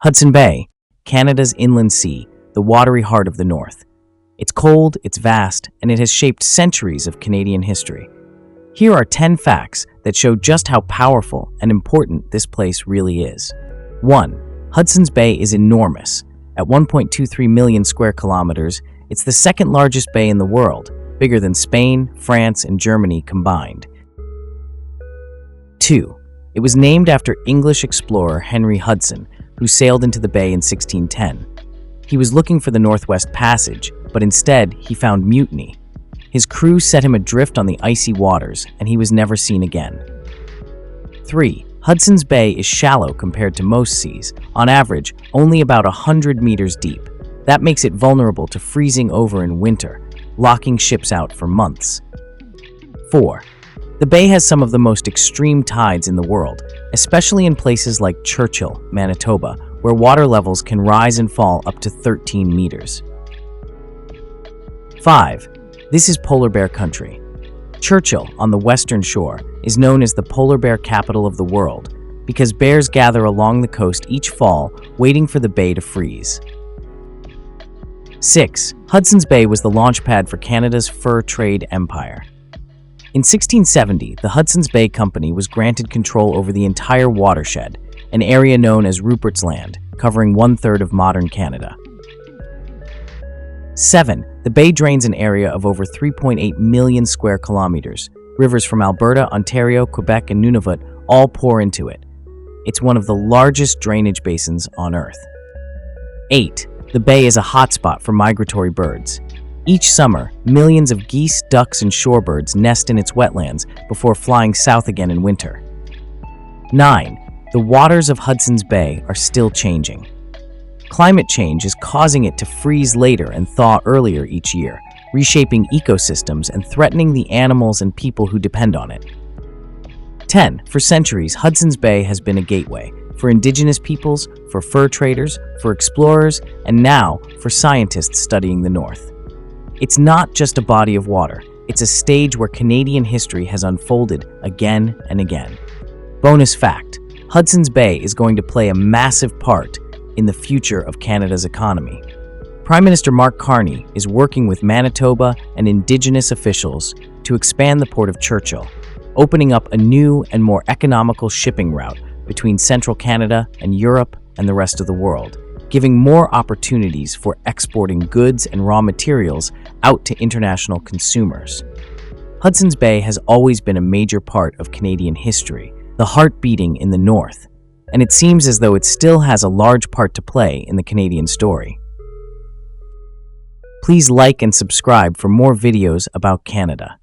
Hudson Bay, Canada's inland sea, the watery heart of the North. It's cold, it's vast, and it has shaped centuries of Canadian history. Here are 10 facts that show just how powerful and important this place really is. 1. Hudson's Bay is enormous. At 1.23 million square kilometers, it's the second largest bay in the world, bigger than Spain, France, and Germany combined. 2. It was named after English explorer Henry Hudson, who sailed into the bay in 1610. He was looking for the Northwest Passage, but instead he found mutiny. His crew set him adrift on the icy waters, and he was never seen again. 3. Hudson's Bay is shallow compared to most seas, on average only about 100 meters deep. That makes it vulnerable to freezing over in winter, locking ships out for months. 4. The bay has some of the most extreme tides in the world, especially in places like Churchill, Manitoba, where water levels can rise and fall up to 13 meters. 5. This is polar bear country. Churchill, on the western shore, is known as the polar bear capital of the world because bears gather along the coast each fall, waiting for the bay to freeze. 6. Hudson's Bay was the launchpad for Canada's fur trade empire. In 1670, the Hudson's Bay Company was granted control over the entire watershed, an area known as Rupert's Land, covering 1/3 of modern Canada. 7. The bay drains an area of over 3.8 million square kilometers. Rivers from Alberta, Ontario, Quebec, and Nunavut all pour into it. It's one of the largest drainage basins on Earth. 8. The bay is a hotspot for migratory birds. Each summer, millions of geese, ducks, and shorebirds nest in its wetlands before flying south again in winter. 9. The waters of Hudson's Bay are still changing. Climate change is causing it to freeze later and thaw earlier each year, reshaping ecosystems and threatening the animals and people who depend on it. 10. For centuries, Hudson's Bay has been a gateway for Indigenous peoples, for fur traders, for explorers, and now for scientists studying the North. It's not just a body of water, it's a stage where Canadian history has unfolded again and again. Bonus fact, Hudson's Bay is going to play a massive part in the future of Canada's economy. Prime Minister Mark Carney is working with Manitoba and Indigenous officials to expand the Port of Churchill, opening up a new and more economical shipping route between central Canada and Europe and the rest of the world, giving more opportunities for exporting goods and raw materials out to international consumers. Hudson's Bay has always been a major part of Canadian history, the heart beating in the North, and it seems as though it still has a large part to play in the Canadian story. Please like and subscribe for more videos about Canada.